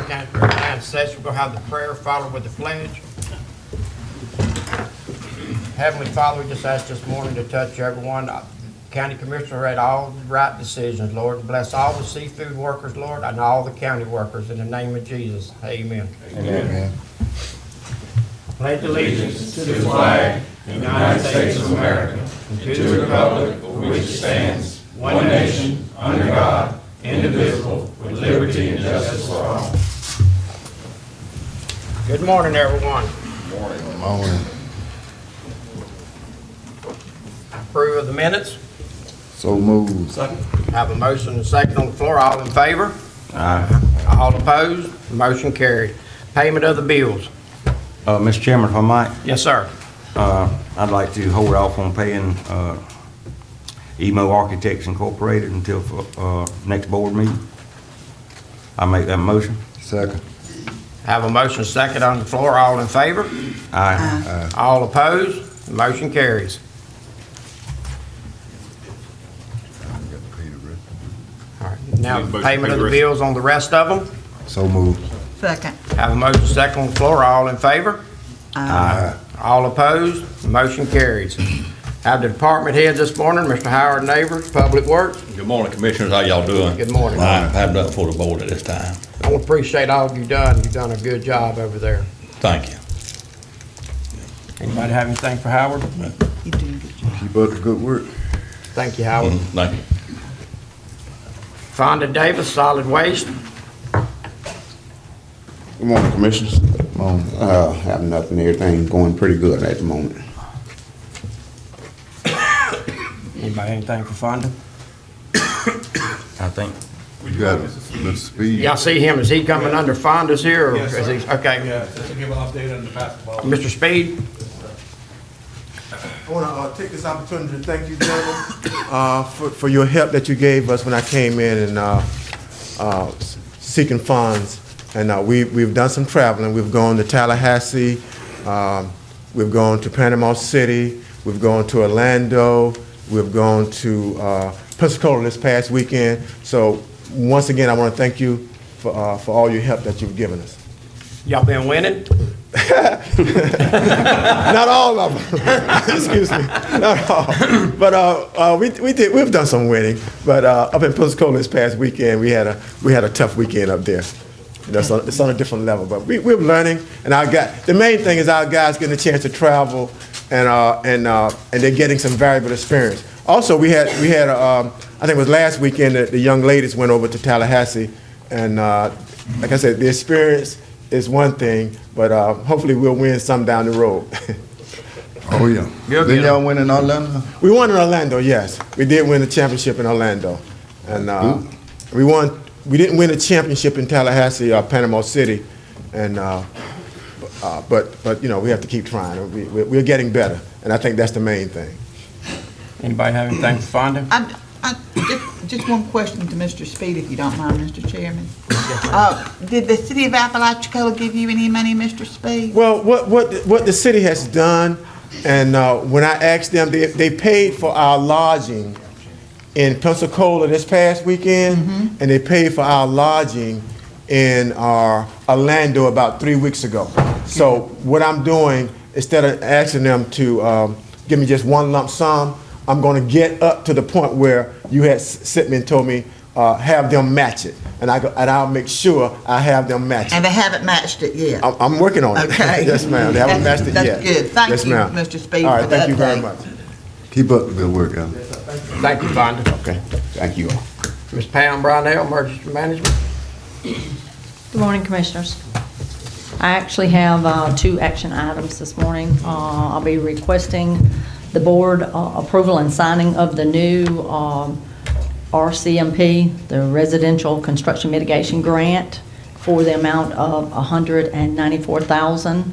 County Commissioners session. We're going to have the prayer followed with the pledge. Heavenly Father, we just ask this morning to touch everyone. County Commissioner had all the right decisions, Lord. Bless all the seafood workers, Lord, and all the county workers in the name of Jesus. Amen. Amen. Pledge allegiance to the flag of the United States of America and to the republic for which it stands, one nation, under God, indivisible, with liberty and justice for all. Good morning, everyone. Morning. Approve of the minutes. So moved. Have a motion and a second on the floor. All in favor? Aye. All opposed? Motion carried. Payment of the bills. Mr. Chairman, if I might, Yes, sir. I'd like to hold off on paying Emo Architects Incorporated until next board meeting. I make that motion. Second. Have a motion and a second on the floor. All in favor? Aye. All opposed? Motion carries. All right. Now, Need a motion to payment pay of the the rest. bills on the rest of them. So moved. Second. Have a motion and a second on the floor. All in favor? Aye. All opposed? Motion carries. Have the department heads this morning, Mr. Howard Neighbors, Public Works. Good morning, Commissioners. How y'all doing? Good morning. I have nothing for the board at this time. I want to appreciate all you've done. You've done a good job over there. Thank you. Anybody have anything for Howard? You doing a good job. Keep up the good work. Thank you, Howard. Thank you. Fonda Davis, Solid Waste. Good morning, Commissioners. Morning. Have nothing, everything going pretty good at the moment. Anybody anything for Fonda? I think. You got it, Mr. Speed. Y'all see him, is he coming under Fonda's here? Or Yes, is he? sir. Okay. Yeah, just to give an update on the basketball. Mr. Speed? I want to take this opportunity to thank you, gentlemen, for your help that you gave us when I came in and seeking funds. And we've done some traveling. We've gone to Tallahassee. We've gone to Panama City. We've gone to Orlando. We've gone to Pensacola this past weekend. So once again, I want to thank you for all your help that you've given us. Y'all been winning? Not all of them. Excuse me. Not all. But we've done some winning. But up in Pensacola this past weekend, we had a tough weekend up there. You know, so it's on a different level. But we're learning, and the main thing is our guys getting a chance to travel, and they're getting some valuable experience. Also, we had I think it was last weekend that the young ladies went over to Tallahassee, and like I said, the experience is one thing, but hopefully we'll win some down the road. Oh, yeah. Didn't y'all win in Orlando? We won in Orlando, yes. We did win the championship in Orlando. And we didn't win the championship in Tallahassee or Panama City. And but you know, we have to keep trying. We're getting better, and I think that's the main thing. Anybody have anything for Fonda? Just one question to Mr. Speed, if you don't mind, Mr. Chairman. Did the city of Apalachicola give you any money, Mr. Speed? Well, what the city has done, and when I asked them, they paid for our lodging in Pensacola this past weekend, and they paid for our lodging in Orlando about 3 weeks ago. So what I'm doing, instead of asking them to give me just one lump sum, I'm going to get up to the point where you had sent me and told me have them match it, and I'll make sure I have them match it. And they haven't matched it yet? I'm working on it. Okay. Yes, ma'am. They haven't matched it yet. That's good. Thank Yes, you, ma'am. Mr. Speed, All right, for the thank you very update. much. Keep up the good work, Al. Thank you, Fonda. Okay, thank you all. Ms. Pam Brownell, Emergency Management. Good morning, Commissioners. I actually have 2 action items this morning. I'll be requesting the board approval and signing of the new RCMP, the Residential Construction Mitigation Grant, for the amount of $194,000,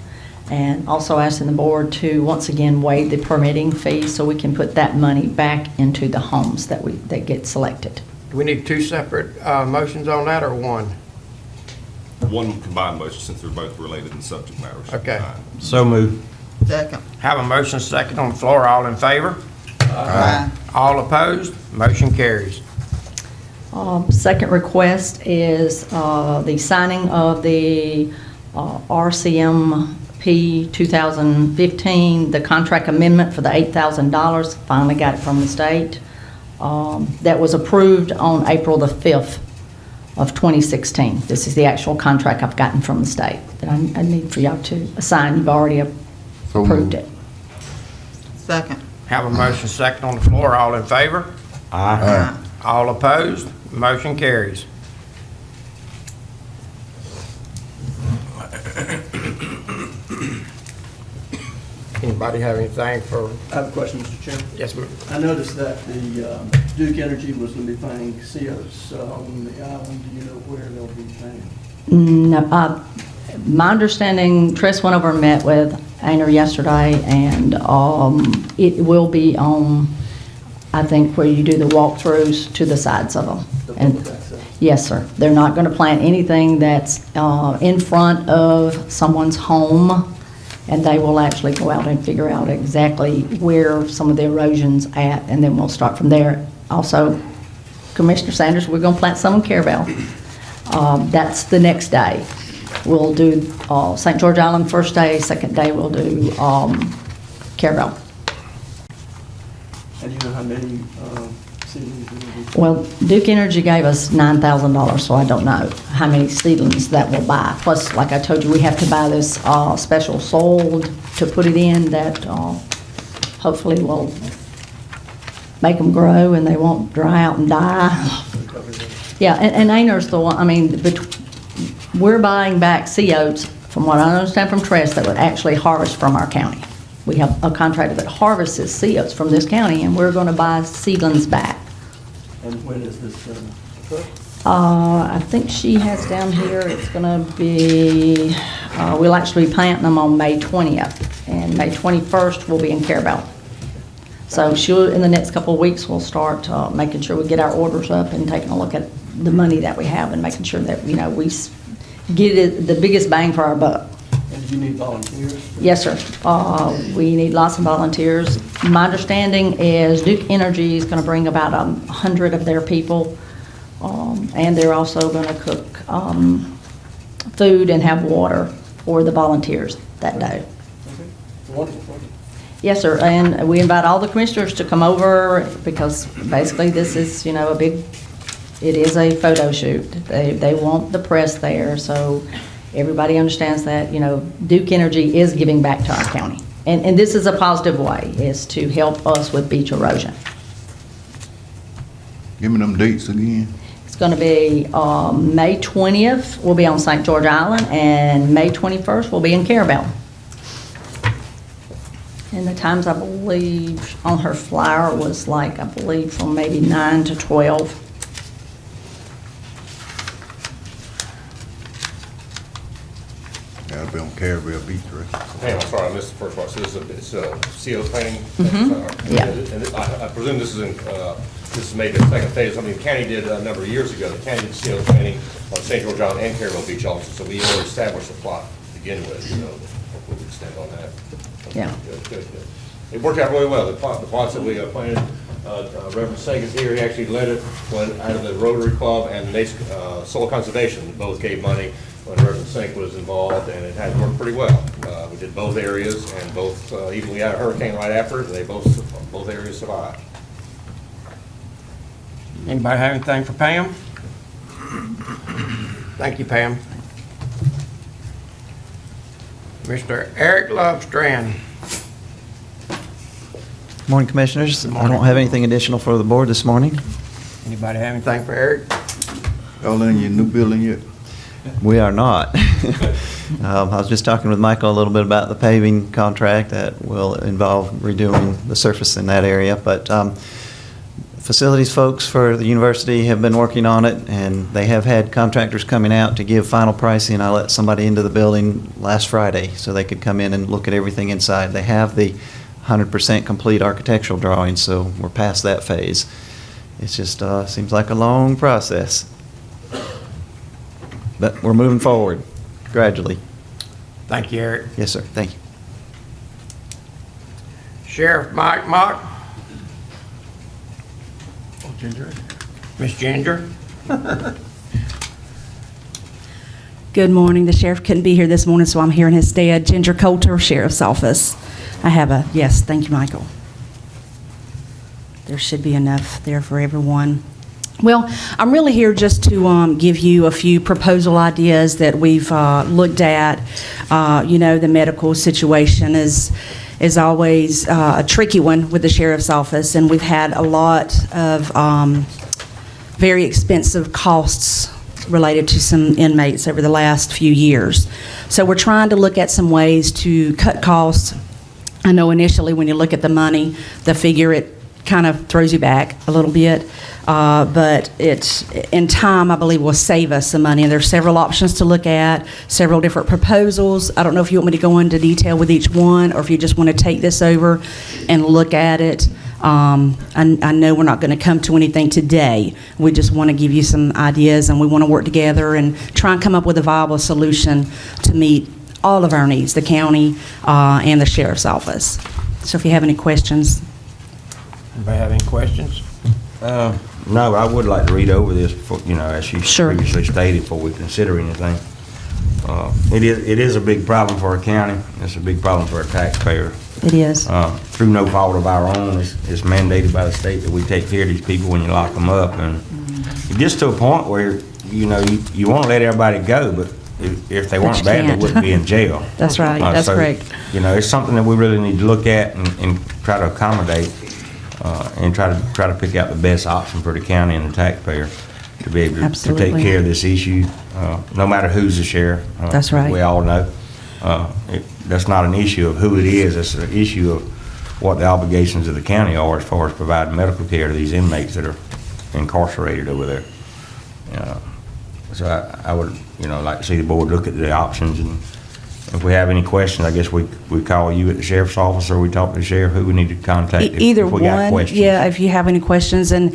and also asking the board to once again waive the permitting fee so we can put that money back into the homes that get selected. Do we need 2 separate motions on that or one? One combined motion since they're both related in subject matters. Okay. So moved. Second. Have a motion second on the floor. All in favor? Aye. All opposed? Motion carries. Second request is the signing of the RCMP 2015, the contract amendment for the $8,000. Finally got it from the state. That was approved on April the 5th of 2016. This is the actual contract I've gotten from the state that I need for y'all to sign. You've already approved it. Second. Have a motion second on the floor. All in favor? Aye. All opposed? Motion carries. Anybody have anything for, I have a question, Mr. Chairman. yes, ma'am? I noticed that the Duke Energy was going to be planting COs on the island. Do you know where they'll be planting? No, my understanding, Tress went over and met with Ainer yesterday, and it will be on, I think, where you do the walkthroughs to the sides of them. The And public access? yes, sir. They're not going to plant anything that's in front of someone's home, and they will actually go out and figure out exactly where some of the erosion's at, and then we'll start from there. Also, Commissioner Sanders, we're going to plant some in Carabel. That's the next day. We'll do St. George Island first day, second day we'll do Carabel. And do you know how many seedlings are going to be? Well, Duke Energy gave us $9,000, so I don't know how many seedlings that we'll buy. Plus, like I told you, we have to buy this special soil to put it in that hopefully will make them grow and they won't dry out and die. Yeah, and Ainer's the one, I mean, we're buying back COs, from what I understand from Tress, that would actually harvest from our county. We have a contractor that harvests COs from this county, and we're going to buy seedlings back. And when is this occur? I think she has down here, it's going to be, we'll actually be planting them on May 20th, and May 21st we'll be in Carabel. So she'll, in the next couple of weeks, we'll start making sure we get our orders up and taking a look at the money that we have and making sure that, you know, we get it the biggest bang for our buck. And do you need volunteers? Yes, sir. We need lots of volunteers. My understanding is Duke Energy is going to bring about 100 of their people, and they're also going to cook food and have water for the volunteers that day. Okay. Wonderful. Yes, sir, and we invite all the commissioners to come over because basically this is, you know, it is a photo shoot. They want the press there, so everybody understands that, you know, Duke Energy is giving back to our county. And this is a positive way, is to help us with beach erosion. Give me them dates again. It's going to be May 20th, we'll be on St. George Island, and May 21st, we'll be in Carabel. And the times, I believe, on her flyer was like, I believe, from maybe 9 to 12. That'll be on Carabel Beach, right? Hey, I'm sorry, I missed the first part. So it's a CO planning? Yeah. And I presume this is maybe the second phase, something the county did a number of years ago. The county did CO planning on St. George Island and Carabel Beach also, so we already established a plot to begin with, so we'll extend on that. Yeah. Good. It worked out really well. The plots that we planted, Reverend Sagan's here, he actually led it, went out of the Rotary Club and Soil Conservation, both gave money when Reverend Sink was involved, and it had worked pretty well. We did both areas, and both, even we had a hurricane right after it, and they both areas survived. Anybody have anything for Pam? Thank you, Pam. Mr. Eric Lovestrand. Morning, Commissioners. I don't have anything additional for the board this morning. Anybody have anything for Eric? Y'all in your new building yet? We are not. I was just talking with Michael a little bit about the paving contract that will involve redoing the surface in that area, but facilities folks for the university have been working on it, and they have had contractors coming out to give final pricing. I let somebody into the building last Friday so they could come in and look at everything inside. They have the 100% complete architectural drawing, so we're past that phase. It just seems like a long process. But we're moving forward gradually. Thank you, Eric. Yes, sir. Thank you. Sheriff Mike Mock. Miss Ginger. Good morning. The sheriff couldn't be here this morning, so I'm here in his stead. Ginger Coulter, Sheriff's Office. I have a, yes, thank you, Michael. There should be enough there for everyone. Well, I'm really here just to give you a few proposal ideas that we've looked at. You know, the medical situation is always a tricky one with the sheriff's office, and we've had a lot of very expensive costs related to some inmates over the last few years. So we're trying to look at some ways to cut costs. I know initially when you look at the money, the figure, it kind of throws you back a little bit, but it, in time, I believe will save us some money. And there's several options to look at, several different proposals. I don't know if you want me to go into detail with each one, or if you just want to take this over and look at it. I know we're not going to come to anything today. We just want to give you some ideas, and we want to work together and try and come up with a viable solution to meet all of our needs, the county and the sheriff's office. So if you have any questions. Anybody have any questions? No, I would like to read over this, before, you know, as you Sure. previously stated, before we consider anything. It is a big problem for our county. It's a big problem for our taxpayer. It is. Through no fault of our own, it's mandated by the state that we take care of these people when you lock them up. And it gets to a point where, you know, you want to let everybody go, but if they weren't you bad, they can't. wouldn't be in jail. That's right. That's So, correct. You know, it's something that we really need to look at and try to accommodate, and try to pick out the best option for the county and the taxpayer to be able to Absolutely. take care of this issue, no matter who's the sheriff. That's right. We all know. That's not an issue of who it is, it's an issue of what the obligations of the county are as far as providing medical care to these inmates that are incarcerated over there. So I would, you know, like to see the board look at the options, and if we have any questions, I guess we call you at the sheriff's office, or we talk to the sheriff, who we need to contact Either if we got one, questions. yeah, if you have any questions. And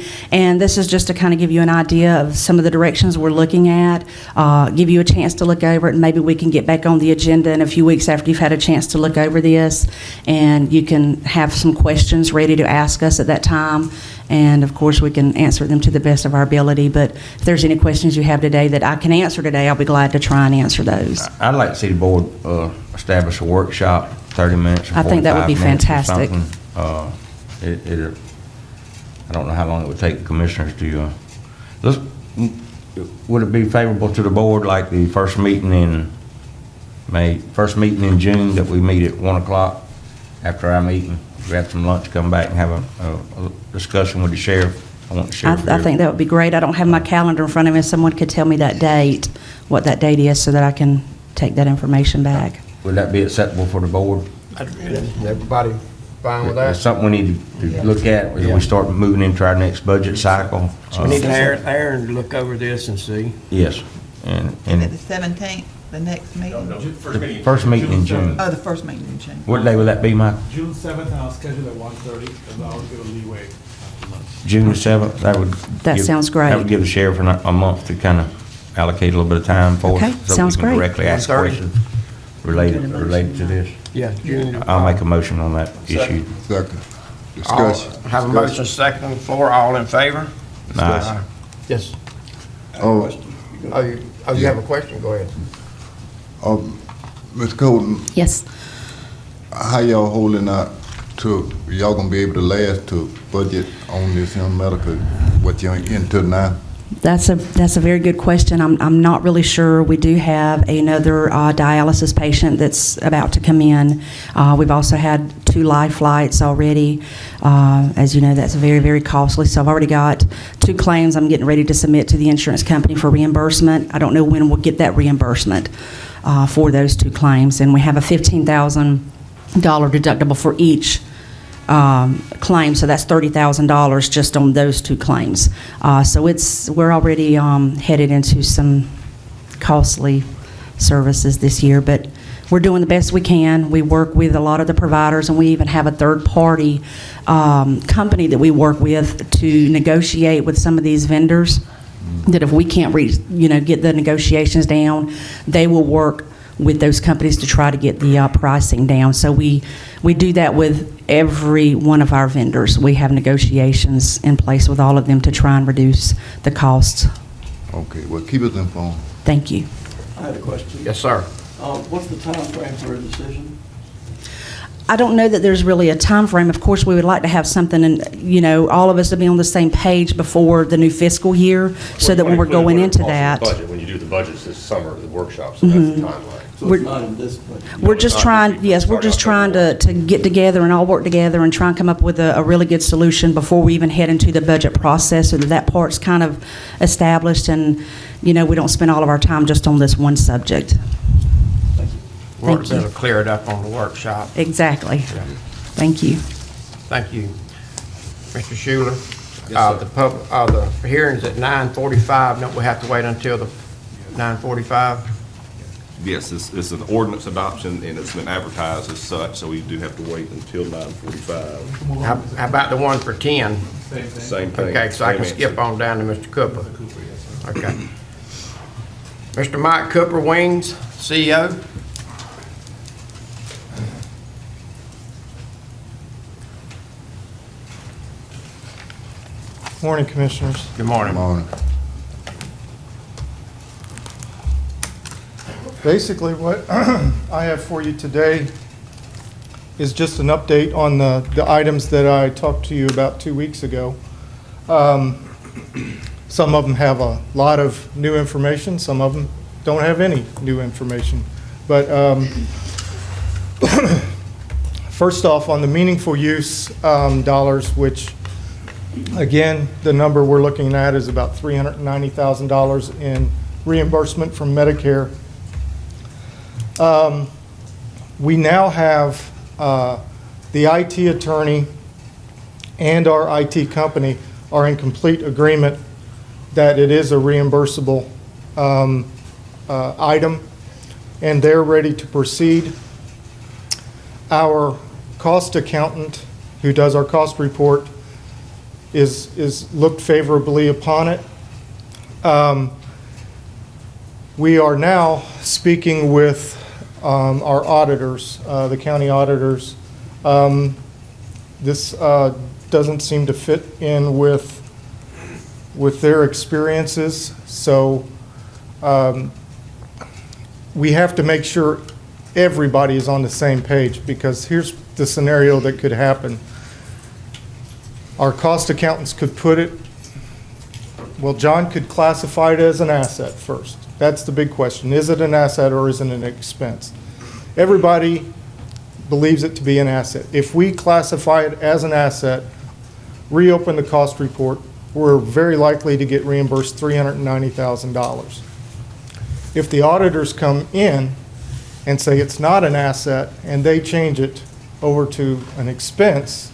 this is just to kind of give you an idea of some of the directions we're looking at, give you a chance to look over it, and maybe we can get back on the agenda in a few weeks after you've had a chance to look over this, and you can have some questions ready to ask us at that time. And of course, we can answer them to the best of our ability. But if there's any questions you have today that I can answer today, I'll be glad to try and answer those. I'd like to see the board establish a workshop, 30 minutes or I think that would be 45 minutes or fantastic. something. I don't know how long it would take the commissioners to, would it be favorable to the board, like the first meeting in May, first meeting in June, that we meet at 1 o'clock after our meeting? We have some lunch, come back and have a discussion with the sheriff. I want the sheriff I here. think that would be great. I don't have my calendar in front of me. If someone could tell me that date, what that date is, so that I can take that information back. Would that be acceptable for the board? Everybody fine with It's that? something we need to look at as we start moving into our next budget cycle. We need to have Aaron look over this and see. Yes, and Is it the 17th, the next meeting? first meeting in June. Oh, the first meeting in June. What day will that be, Michael? June 7th, I'll schedule at 1:30, because I'll give a leeway after lunch. June the 7th? That sounds great. That would give the sheriff a month to kind of allocate a little bit of time for us. Okay, sounds So we great. can directly ask 1:30. questions related to this. Yeah, June. I'll make a motion on that issue. Second. Discussion. Have a motion second on the floor, all in favor? Nice. Yes. Oh, You have a question? Go ahead. Ms. Colton, Yes. how y'all holding out to, y'all gonna be able to last to budget on this young medical, what you're into now? That's a very good question. I'm not really sure. We do have another dialysis patient that's about to come in. We've also had 2 life flights already. As you know, that's very, very costly. So I've already got 2 claims I'm getting ready to submit to the insurance company for reimbursement. I don't know when we'll get that reimbursement for those 2 claims. And we have a $15,000 deductible for each claim, so that's $30,000 just on those 2 claims. So we're already headed into some costly services this year, but we're doing the best we can. We work with a lot of the providers, and we even have a third-party company that we work with to negotiate with some of these vendors, that if we can't get the negotiations down, they will work with those companies to try to get the pricing down. So we do that with every one of our vendors. We have negotiations in place with all of them to try and reduce the costs Okay, well, keep us informed. Thank you. I had a question. Yes, sir. What's the time frame for a decision? I don't know that there's really a time frame. Of course, we would like to have something, and, you know, all of us to be on the same page before the new fiscal year, so that when we're going into that. Budget, when you do the budgets this summer, the workshops, so that's the timeline. So it's not in this budget? We're just trying, yes, we're just trying to get together and all work together and try and come up with a really good solution before we even head into the budget process, so that part's kind of established, and, you know, we don't spend all of our time just on this one subject. Thank you. Thank you. That'll clear it up on the workshop. Exactly. Thank you. Thank you. Mr. Schuler? The hearing's at 9:45. Don't we have to wait until the 9:45? Yes, it's an ordinance adoption, and it's been advertised as such, so we do have to wait until 9:45. How about the one for 10? Same thing. Okay, so I can same skip answer. on down to Mr. Cooper. Okay. Mr. Mike Cooper, Wings, CEO. Morning, Commissioners. Good morning. Morning. Basically, what I have for you today is just an update on the items that I talked to you about 2 weeks ago. Some of them have a lot of new information, some of them don't have any new information. But first off, on the meaningful use dollars, which again, the number we're looking at is about $390,000 in reimbursement from Medicare. We now have the IT attorney and our IT company are in complete agreement that it is a reimbursable item, and they're ready to proceed. Our cost accountant, who does our cost report, is looked favorably upon it. We are now speaking with our auditors, the county auditors. This doesn't seem to fit in with their experiences, so we have to make sure everybody is on the same page, because here's the scenario that could happen. Our cost accountants could put it, well, John could classify it as an asset first. That's the big question. Is it an asset or is it an expense? Everybody believes it to be an asset. If we classify it as an asset, reopen the cost report, we're very likely to get reimbursed $390,000. If the auditors come in and say it's not an asset and they change it over to an expense,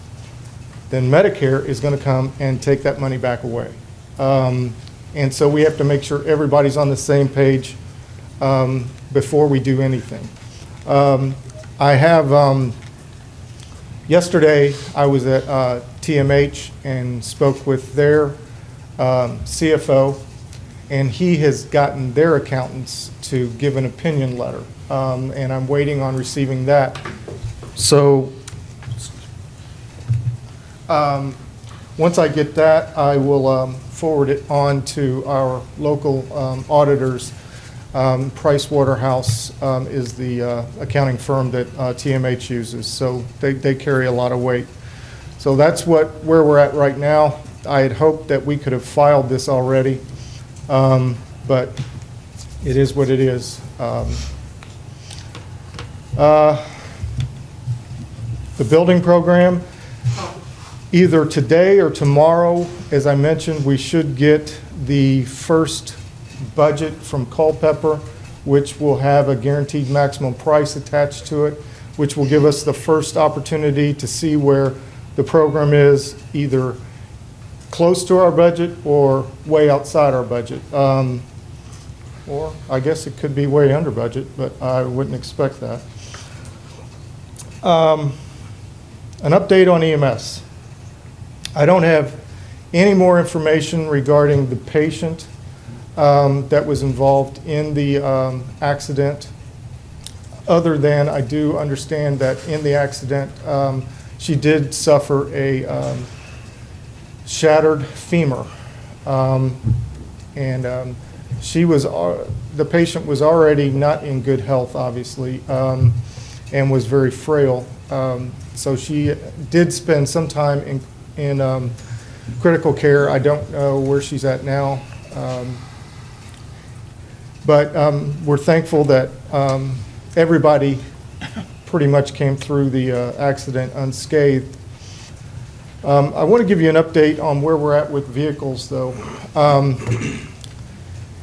then Medicare is going to come and take that money back away. And so we have to make sure everybody's on the same page before we do anything. I have, yesterday I was at TMH and spoke with their CFO, and he has gotten their accountants to give an opinion letter, and I'm waiting on receiving that. So once I get that, I will forward it on to our local auditors. Price Waterhouse is the accounting firm that TMH uses, so they carry a lot of weight. So that's where we're at right now. I had hoped that we could have filed this already, but it is what it is. The building program, either today or tomorrow, as I mentioned, we should get the first budget from Culpeper, which will have a guaranteed maximum price attached to it, which will give us the first opportunity to see where the program is, either close to our budget or way outside our budget. Or I guess it could be way under budget, but I wouldn't expect that. An update on EMS. I don't have any more information regarding the patient that was involved in the accident, other than I do understand that in the accident, she did suffer a shattered femur. And the patient was already not in good health, obviously, and was very frail. So she did spend some time in critical care. I don't know where she's at now. But we're thankful that everybody pretty much came through the accident unscathed. I want to give you an update on where we're at with vehicles, though.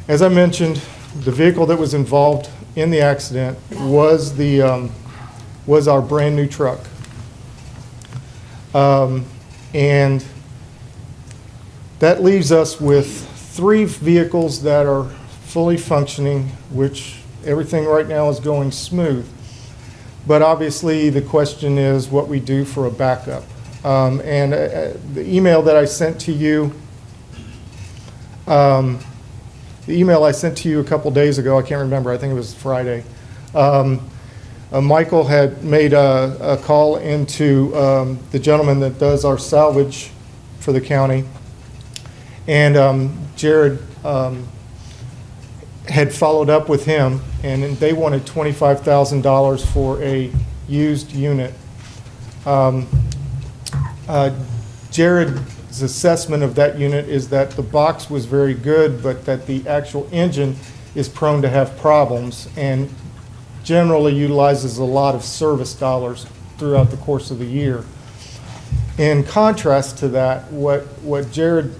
As I mentioned, the vehicle that was involved in the accident was our brand-new truck. And that leaves us with 3 vehicles that are fully functioning, which everything right now is going smooth. But obviously, the question is what we do for a backup. And the email that I sent to you, a couple days ago, I can't remember, I think it was Friday. Michael had made a call into the gentleman that does our salvage for the county. And Jared had followed up with him, and they wanted $25,000 for a used unit. Jared's assessment of that unit is that the box was very good, but that the actual engine is prone to have problems and generally utilizes a lot of service dollars throughout the course of the year. In contrast to that, what Jared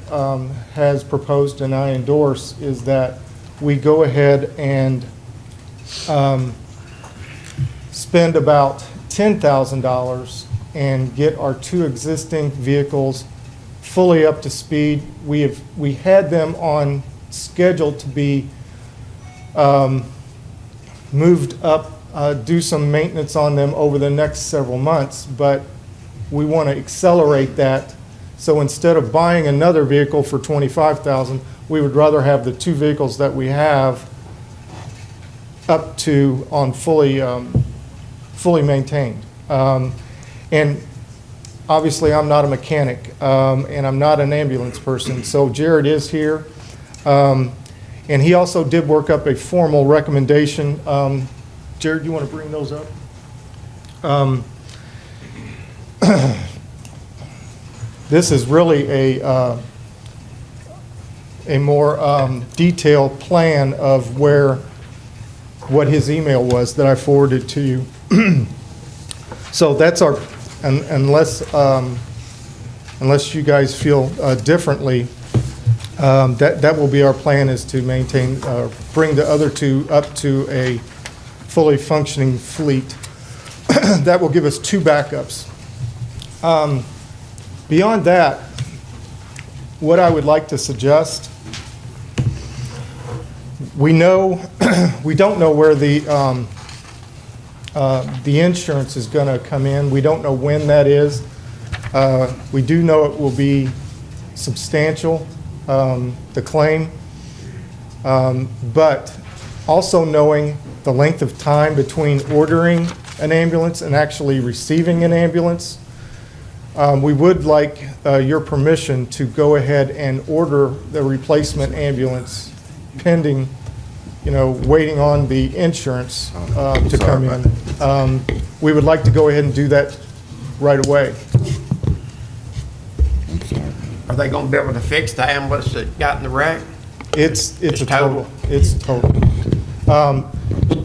has proposed and I endorse is that we go ahead and spend about $10,000 and get our 2 existing vehicles fully up to speed. We had them on schedule to be moved up, do some maintenance on them over the next several months, but we want to accelerate that. So instead of buying another vehicle for $25,000, we would rather have the 2 vehicles that we have up to on fully maintained. And obviously, I'm not a mechanic, and I'm not an ambulance person, so Jared is here. And he also did work up a formal recommendation. Jared, you want to bring those up? This is really a more detailed plan of what his email was that I forwarded to you. So that's our, unless you guys feel differently, that will be our plan, is to maintain, bring the other 2 up to a fully functioning fleet. That will give us 2 backups. Beyond that, what I would like to suggest, we don't know where the insurance is going to come in. We don't know when that is. We do know it will be substantial, the claim, but also knowing the length of time between ordering an ambulance and actually receiving an ambulance, we would like your permission to go ahead and order the replacement ambulance pending, waiting on the insurance to come in. We would like to go ahead and do that right away. Are they gonna be able to fix the ambulance that got in the wreck? It's a total. It's total.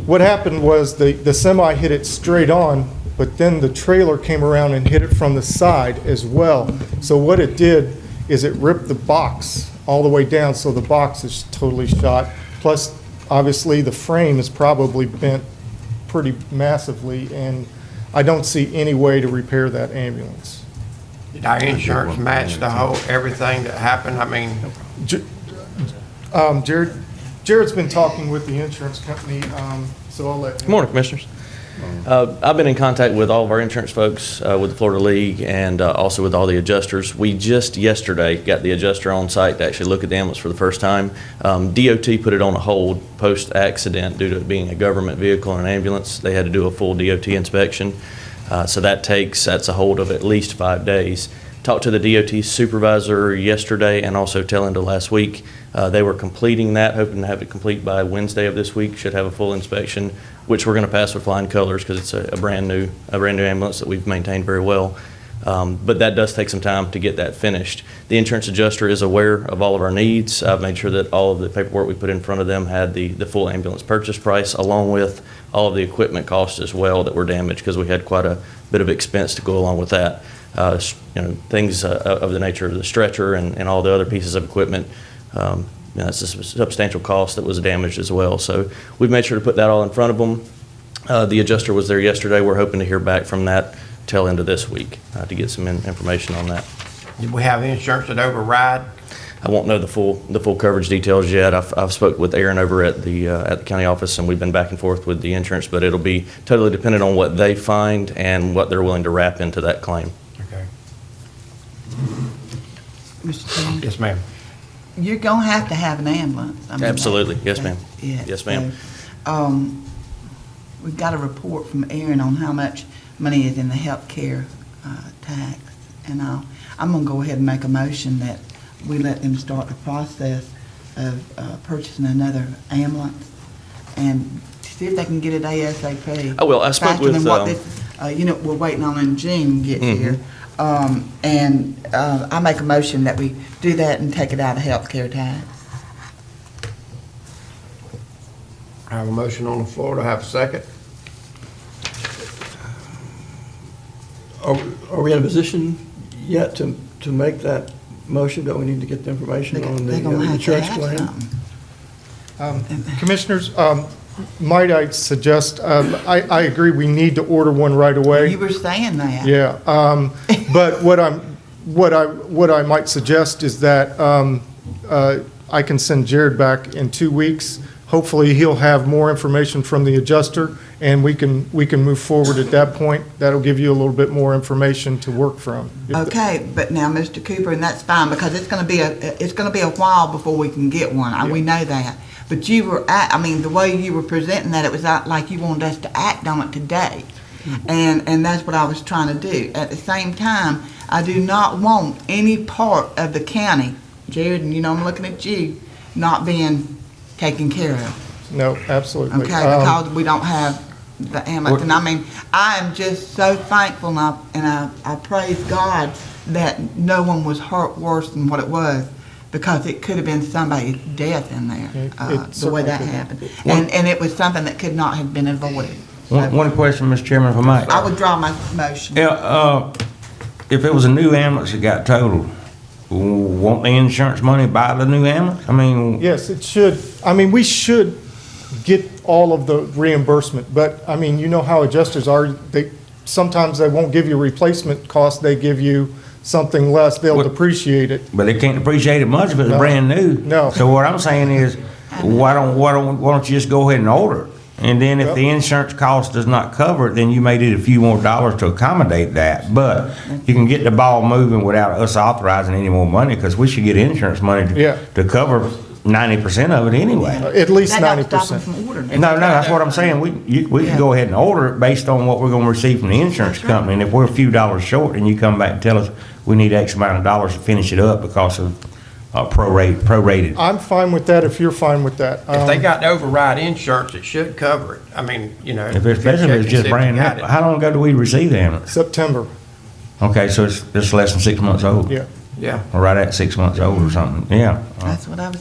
What happened was the semi hit it straight on, but then the trailer came around and hit it from the side as well. So what it did is it ripped the box all the way down, so the box is totally shot. Plus, obviously, the frame is probably bent pretty massively, and I don't see any way to repair that ambulance. Did our insurance match the whole, everything that happened? I mean, Jared's been talking with the insurance company, so I'll let him. Good morning, Commissioners. I've been in contact with all of our insurance folks with the Florida League and also with all the adjusters. We just yesterday got the adjuster on site to actually look at the ambulance for the first time. DOT put it on a hold post-accident due to it being a government vehicle and an ambulance. They had to do a full DOT inspection. So that's a hold of at least 5 days. Talked to the DOT supervisor yesterday and also tail end of last week. They were completing that, hoping to have it complete by Wednesday of this week, should have a full inspection, which we're going to pass with flying colors because it's a brand new ambulance that we've maintained very well. But that does take some time to get that finished. The insurance adjuster is aware of all of our needs. I've made sure that all of the paperwork we put in front of them had the full ambulance purchase price, along with all of the equipment costs as well that were damaged, because we had quite a bit of expense to go along with that. Things of the nature of the stretcher and all the other pieces of equipment. That's a substantial cost that was damaged as well. So we've made sure to put that all in front of them. The adjuster was there yesterday. We're hoping to hear back from that tail end of this week to get some information on that. Did we have insurance that override? I won't know the full coverage details yet. I've spoke with Aaron over at the county office, and we've been back and forth with the insurance, but it'll be totally dependent on what they find and what they're willing to wrap into that claim. Okay. Mr. Chairman? Yes, ma'am. You're gonna have to have an ambulance. I mean, Absolutely. Yes, ma'am. Yeah. Yes, ma'am. So, we've got a report from Aaron on how much money is in the health care tax. And I'm gonna go ahead and make a motion that we let them start the process of purchasing another ambulance and see if they can get it ASAP. I will. I spoke Faster with, than what this, we're waiting on in June to get here. I make a motion that we do that and take it out of healthcare tax. I have a motion on the floor. Do I have a second? Are we in a position yet to make that motion? Don't we need to get the information on the They're gonna have to insurance have claim? something. Commissioners, might I suggest, I agree, we need to order one right away. You were saying that. Yeah, but what I might suggest is that I can send Jared back in 2 weeks. Hopefully, he'll have more information from the adjuster, and we can move forward at that point. That'll give you a little bit more information to work from. Okay, but now, Mr. Cooper, and that's fine, because it's gonna be a while before we can get one. We know that. But the way you were presenting that, it was like you wanted us to act on it today. And that's what I was trying to do. At the same time, I do not want any part of the county, Jared, and I'm looking at you, not being taken care of. No, absolutely. Okay, because we don't have the ambulance. And I am just so thankful, and I praise God that no one was hurt worse than what it was, because it could have been somebody's death in there, the way that happened. And it was something that could not have been avoided. One question, Mr. Chairman, if I might. I would draw my motion. Yeah, if it was a new ambulance that got totaled, won't the insurance money buy the new ambulance? Yes, it should. We should get all of the reimbursement, but, you know how adjusters are. Sometimes they won't give you replacement cost, they give you something less, they'll depreciate it. But they can't depreciate it much if it's brand new. No. So what I'm saying is, why don't you just go ahead and order it? And then if the insurance cost does not cover it, then you may need a few more dollars to accommodate that. But you can get the ball moving without us authorizing any more money, because we should get insurance money to cover 90% of it anyway. At least That don't stop 90%. them from ordering it. No, that's what I'm saying. We can go ahead and order it based on what we're gonna receive from the insurance company. And if we're a few dollars short, and you come back and tell us we need X amount of dollars to finish it up because of prorated. I'm fine with that if you're fine with that. If they got the override insurance, it should cover it. Especially if it's just brand new. How long ago did we receive the ambulance? September, Okay, so it's less than 6 months old. yeah. Yeah. Or right at 6 months old or something, yeah. That's what I was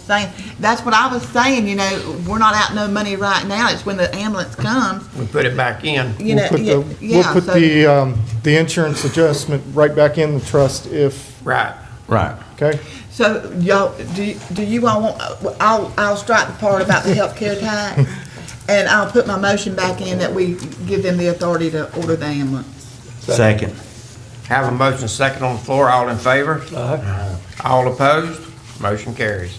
saying. We're not out no money right now. It's when the ambulance comes. We put it back in. We'll put the insurance adjustment right back in the trust if, Right. Right. okay? So, y'all, do you all want, I'll strike the part about the healthcare tax, and I'll put my motion back in that we give them the authority to order the ambulance. Second. Have a motion second on the floor. All in favor? All opposed? Motion carries.